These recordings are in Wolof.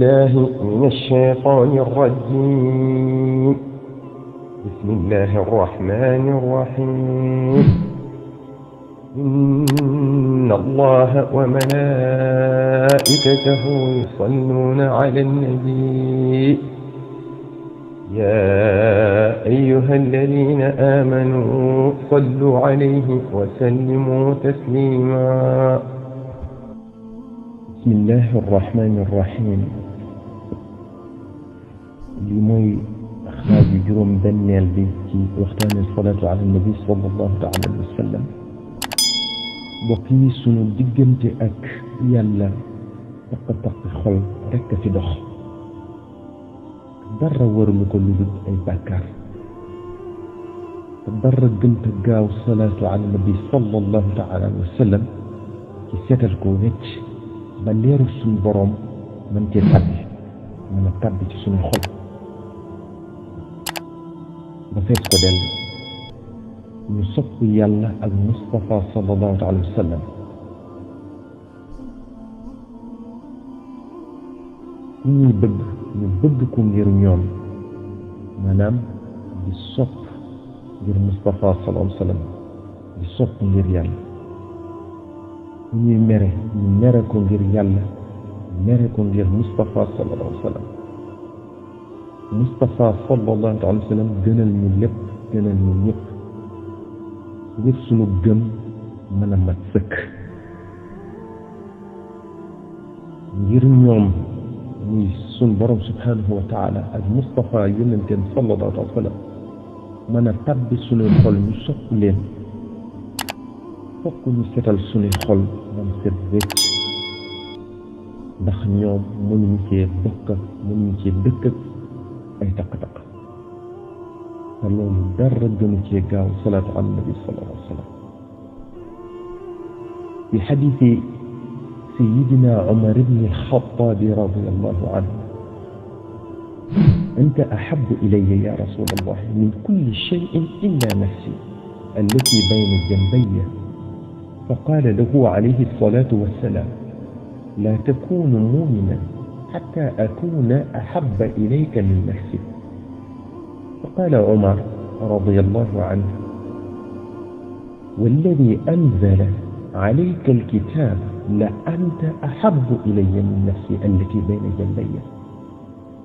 بالله من الشيطان الرجيم. بسم الله الرحمن الرحيم. إن الله وملائكته يصلون على النبي يا أيها الذين آمنوا صلوا عليه وسلموا تسليما. بسم الله الرحمن الرحيم. لموي أخلاق جروم بنيال بي في وقتان الصلاة على النبي صلى الله عليه وسلم. بقي سنو ديغنتي اك يالا تق خول رك في دوخ دار ورلو كو لودو اي بكار دار گنت گاو صلاة على النبي صلى الله عليه وسلم كي سيتال كو ويتش با ليرو سون بروم من تي تابي من تابي ci سون خول ba fess ko del ñu sopp yàlla ak Mustafa sallallahu alayhi wa sallam ñuy bëgg ñu bëgg ko ngir ñoom maanaam di sopp ngir Mustafa sallallahu alayhi wa sallam di sopp ngir yàlla ñuy mere ñu mere ko ngir yàlla mere ko ngir Mustafa sallallahu alayhi wa sallam Mustafa sallallahu alayhi wa sallam gënal ñu lépp gënal ñu ñëpp ngir sunu gëm mën a mat sëkk ngir ñoom muy sun borom subhanahu wa taala ak Mustafa yonenteen sallallahu alayhi wa sallam mën a tabbi sunuy xol ñu sopp leen fokk ñu setal sunuy xol man set wecc ndax ñoom mënuñu cee bokk mënuñu cee dëkk ay taq-taq loolu dara gënu cee gaaw salaatu ala nabi sallallahu alayhi wa sallam في حديث سيدنا عمر بن الخطاب رضي الله عنه أنت أحب إلي يا رسول الله من كل شيء إلا نفسي التي بين جنبي فقال له عليه الصلاة والسلام لا تكون مؤمنا حتى أكون أحب إليك من نفسي فقال عمر رضي الله عنه والذي أنزل عليك الكتاب لأنت أحب إلي من نفسي التي بين جنبي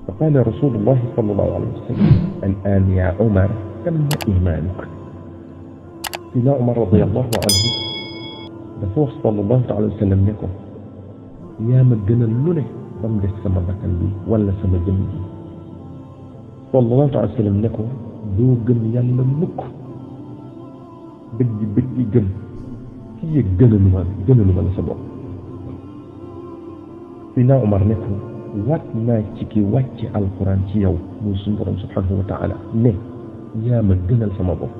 فقال رسول الله صلى الله عليه وسلم الآن يا عمر تم إيمانك سيدنا عمر رضي الله عنه رسول صلى الله عليه وسلم نكو يا مجنى اللولي بمجد سما بكن بي ولا سما جمجي صلى الله عليه وسلم نكو دو گم يالا مك بجي گم كي گنلuma la sa bopp sina Umar neko wat naa ci ki wàcc alquran ci yow muy suñu borom subhanahu wa ta'ala ne yaa ma gënal sama bopp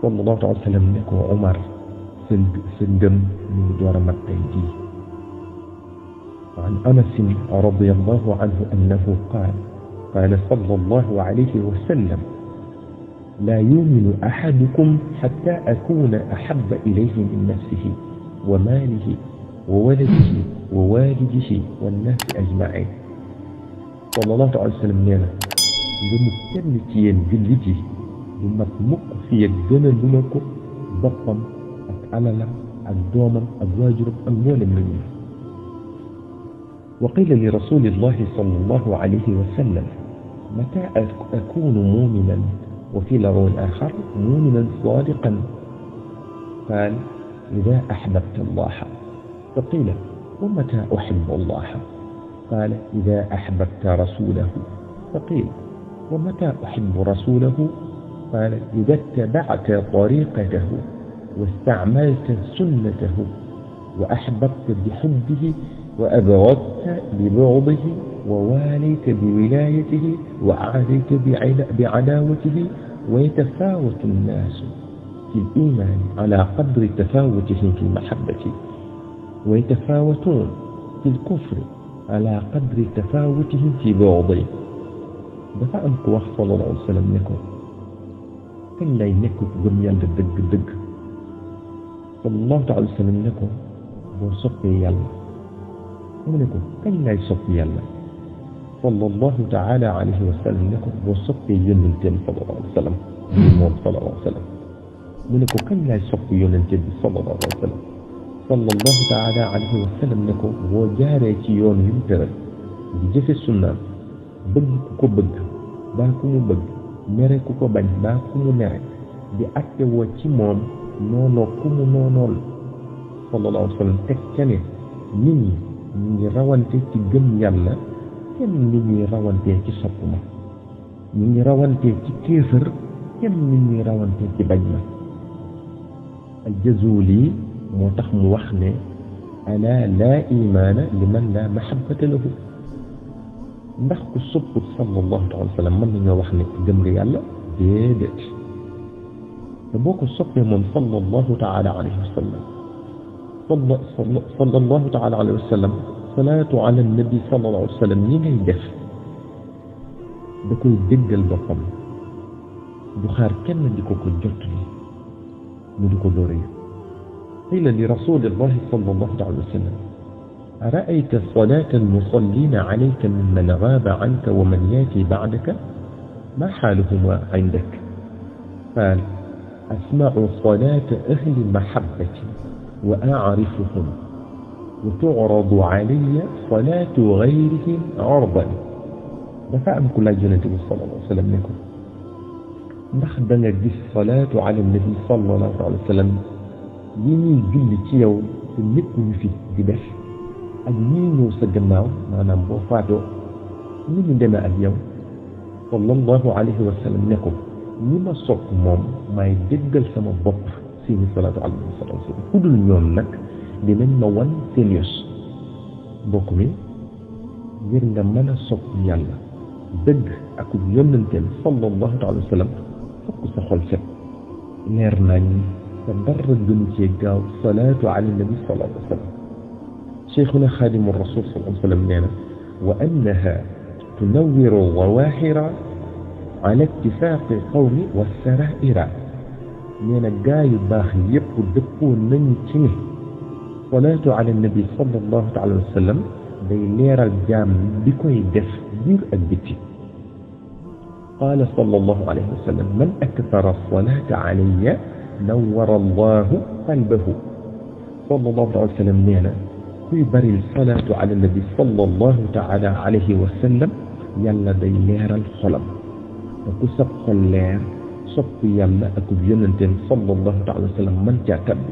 sallallahu alayhi wa sallam ne ko Umar sa ngëm mu ngi door a mat tey jii عن أنس رضي الله عنه أنه قال صلى الله عليه وسلم لا يؤمن أحدكم حتى أكون أحب إليه من نفسه وماله وولده ووالده والناس أجمعين صلى الله عليه وسلم نينا لمكتنتين جلدي لمكمك في الجنة لمك بطم أكعللا أكدوما أكواجر أموال مني وقيل لرسول الله صلى الله عليه وسلم متى أكون مؤمنا وفي لغو آخر مؤمنا صادقا قال إذا أحببت الله فقيل ومتى أحب الله قال إذا أحببت رسوله فقيل ومتى أحب رسوله قال إذا اتبعت طريقته واستعملت سنته وأحببت بحبه وأبغضت ببغضه وواليت بولايته وعاديت بعداوته ويتفاوت الناس في الإيمان على قدر تفاوتهم في المحبة ويتفاوتون في الكفر على قدر تفاوتهم في بغضه دفع أنك صلى الله عليه وسلم نكو كن لا ينكو جميال دق صلى الله عليه وسلم نكو بوسقي يلا mu ne ko kañ lay sopp yàlla sallallahu taala alayhi wa sallam ne ko boo soppee yónnenteem sallallahu alayhi wa sallam moom sallallahu alayhi wa sallam mu ne ko kañ lay sopp yónnente bi sallallahu alayhi wa sallam sallallahu taala alayhi wa sallam ne ko boo jaaree ci yoon yu mu tëral di jëfe sunnaam bëgg ku ko bëgg baa ku mu bëgg mere ku ko bañ baa ku mu mere di atte woo ci moom noonoo ku mu noonool sallallahu alayhi wa sallam teg ca ne nit ñi ñu ngi rawante ci gëm yàlla kenn nit ñuy rawantee ci sopp ma ñu ngi rawantee ci kéefër kenn nit ñuy rawantee ci bañ ma al-Jazuli moo tax mu wax ne ala laa imaana liman laa mahabbata lahu ndax ku sopput sallallahu alayhi wa sallam mën nañoo wax ne gëm nga yàlla déedéet te boo ko soppee moom sallallahu taala alayhi wa sallam sallallahu taala alayhi wa sallam salaatu ala nabi sallallahu alayhi wa sallam ñi ngay def da koy déggal boppam du xaar kenn di ko ko jottali mu di ko dóore qila li rasulillahi sallallahu alayhi wa sallam أرأيت صلاة المصلين عليك ممن غاب عنك ومن ياتي بعدك ما حالهما عندك قال أسمع صلاة أهل المحبة وأعرفهم وتعرض علي صلاة غيرهم عرضا دفع كل جنة صلى الله عليه وسلم لكم نخدم الصلاة على النبي صلى الله عليه وسلم يني جل تيو نكون في دبش ak ñii ñëw sa gannaaw maanaam boo faatoo ni ñu demee ak yow sallallahu alayhi wa sallam ne ko ñi ma sopp moom maay déggal sama bopp seeni salaatu ala nabi sallallahu alayhi wa sallam ku dul ñoom nag dinañ ma wan seen yos mbokk mi ngir nga mën a sopp yàlla dëgg ak yónnanteem sallallahu alayhi wa sallam fokk sa xol set leer nañ te dara gënu cee gaaw salaatu ala nabi sallallahu alayhi wa sallam شيخنا خادم الرسول صلى الله عليه وسلم لنا وأنها تنور الظواهر على اتفاق القوم والسرائر لنا جاي باخ يبقى دبو ننتني صلاة على النبي صلى الله عليه وسلم دي لير الجام بكوي دف دير البتي قال صلى الله عليه وسلم من أكثر الصلاة علي نور الله قلبه صلى الله عليه وسلم لنا kuy bari salaatu ala nabi sallallahu taala alayhi wa sallam yàlla day leeral xolam te ku sab xol leer sopp yàlla ak yonenteem sallallahu taala wa sallam mën caa tabbi